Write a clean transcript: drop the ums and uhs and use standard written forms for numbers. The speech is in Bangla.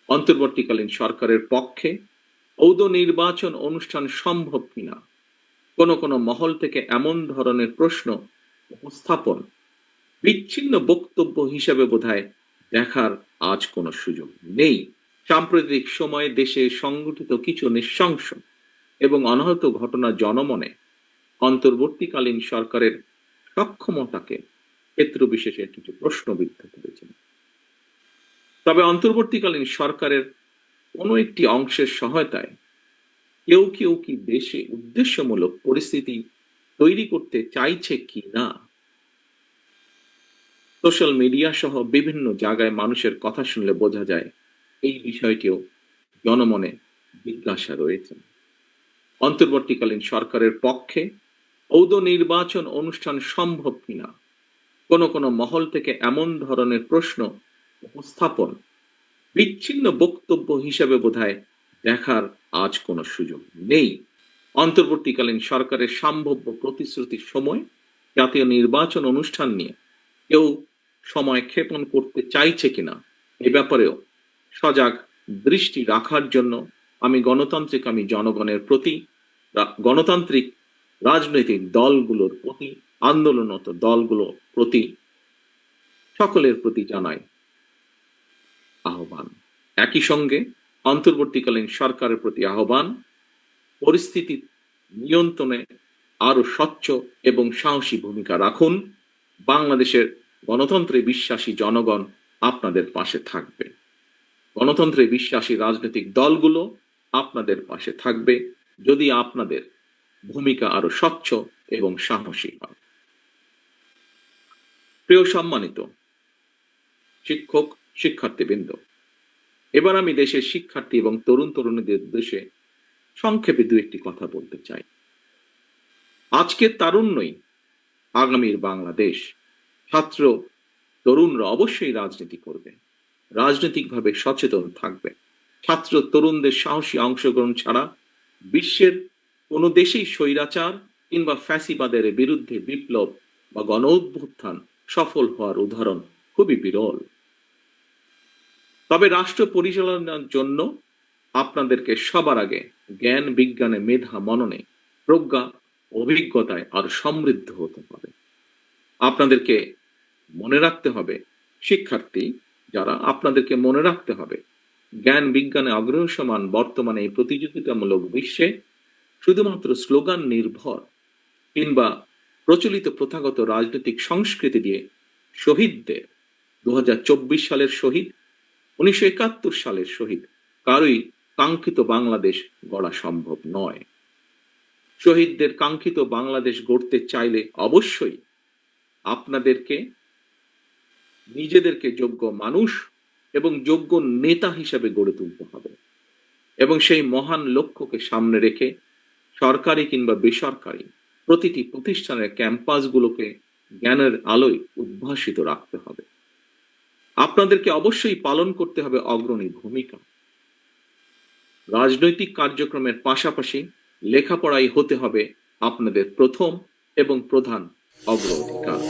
অন্তর্বর্তীকালীন সরকারের পক্ষে ঔদ নির্বাচন অনুষ্ঠান সম্ভব কিনা কোনো কোনো মহল থেকে এমন ধরনের প্রশ্ন উপস্থাপন বিচ্ছিন্ন বক্তব্য হিসেবে বোধহয় দেখার আজ কোনো সুযোগ নেই। সাম্প্রতিক সময়ে দেশে সংঘটিত কিছু নৃশংস এবং অনাহত ঘটনা জনমনে অন্তর্বর্তীকালীন সরকারের সক্ষমতাকে ক্ষেত্র বিশেষে কিছু প্রশ্নবিদ্ধ করেছে। তবে অন্তর্বর্তীকালীন সরকারের কোনো একটি অংশের সহায়তায় কেউ কেউ কি দেশে উদ্দেশ্যমূলক পরিস্থিতি তৈরি করতে চাইছে কি না, সোশ্যাল মিডিয়া সহ বিভিন্ন জায়গায় মানুষের কথা শুনলে বোঝা যায় এই বিষয়টিও জনমনে জিজ্ঞাসা রয়েছে। অন্তর্বর্তীকালীন সরকারের পক্ষে ঔদ নির্বাচন অনুষ্ঠান সম্ভব কিনা কোনো কোনো মহল থেকে এমন ধরনের প্রশ্ন উপস্থাপন বিচ্ছিন্ন বক্তব্য হিসেবে বোধহয় দেখার আজ কোনো সুযোগ নেই। অন্তর্বর্তীকালীন সরকারের সম্ভাব্য প্রতিশ্রুতির সময় জাতীয় নির্বাচন অনুষ্ঠান নিয়ে কেউ সময় ক্ষেপণ করতে চাইছে কিনা এ ব্যাপারেও সজাগ দৃষ্টি রাখার জন্য আমি জনগণের প্রতি, গণতান্ত্রিক রাজনৈতিক দলগুলোর প্রতি, আন্দোলনরত দলগুলোর প্রতি, সকলের প্রতি জানাই আহ্বান। একই সঙ্গে অন্তর্বর্তীকালীন সরকারের প্রতি আহ্বান, পরিস্থিতি নিয়ন্ত্রণে আরো স্বচ্ছ এবং সাহসী ভূমিকা রাখুন। বাংলাদেশের গণতন্ত্রে বিশ্বাসী জনগণ আপনাদের পাশে থাকবে, গণতন্ত্রে বিশ্বাসী রাজনৈতিক দলগুলো আপনাদের পাশে থাকবে যদি আপনাদের ভূমিকা আরো স্বচ্ছ এবং সাহসী হয়। প্রিয় সম্মানিত শিক্ষক শিক্ষার্থীবৃন্দ, এবার আমি দেশের শিক্ষার্থী এবং তরুণ তরুণীদের উদ্দেশ্যে সংক্ষেপে দু একটি কথা বলতে চাই। আজকের তারুণ্যই আগামীর বাংলাদেশ। ছাত্র তরুণরা অবশ্যই রাজনীতি করবে, রাজনৈতিকভাবে সচেতন থাকবে। ছাত্র তরুণদের সাহসী অংশগ্রহণ ছাড়া বিশ্বের কোনো দেশেই স্বৈরাচার কিংবা ফ্যাসিবাদের বিরুদ্ধে বিপ্লব বা গণ অভ্যুত্থান সফল হওয়ার উদাহরণ খুবই বিরল। তবে রাষ্ট্র পরিচালনার জন্য আপনাদেরকে সবার আগে জ্ঞান বিজ্ঞানে মেধা মননে প্রজ্ঞা অভিজ্ঞতায় আর সমৃদ্ধ হতে হবে। আপনাদেরকে মনে রাখতে হবে, শিক্ষার্থী যারা, আপনাদেরকে মনে রাখতে হবে জ্ঞান বিজ্ঞানে অগ্রসমান বর্তমানে এই প্রতিযোগিতামূলক বিশ্বে শুধুমাত্র স্লোগান নির্ভর কিংবা প্রচলিত প্রথাগত রাজনৈতিক সংস্কৃতি দিয়ে শহীদদের 2024 সালের শহীদ, 1971 সালের শহীদ কারোই কাঙ্ক্ষিত বাংলাদেশ গড়া সম্ভব নয়। শহীদদের কাঙ্ক্ষিত বাংলাদেশ গড়তে চাইলে অবশ্যই আপনাদেরকে নিজেদেরকে যোগ্য মানুষ এবং যোগ্য নেতা হিসেবে গড়ে তুলতে হবে এবং সেই মহান লক্ষ্যকে সামনে রেখে সরকারি কিংবা বেসরকারি প্রতিটি প্রতিষ্ঠানের ক্যাম্পাসগুলোকে জ্ঞানের আলোয় উদ্ভাসিত রাখতে হবে। আপনাদেরকে অবশ্যই পালন করতে হবে অগ্রণী ভূমিকা। রাজনৈতিক কার্যক্রমের পাশাপাশি লেখাপড়াই হতে হবে আপনাদের প্রথম এবং প্রধান অগ্রাধিকার।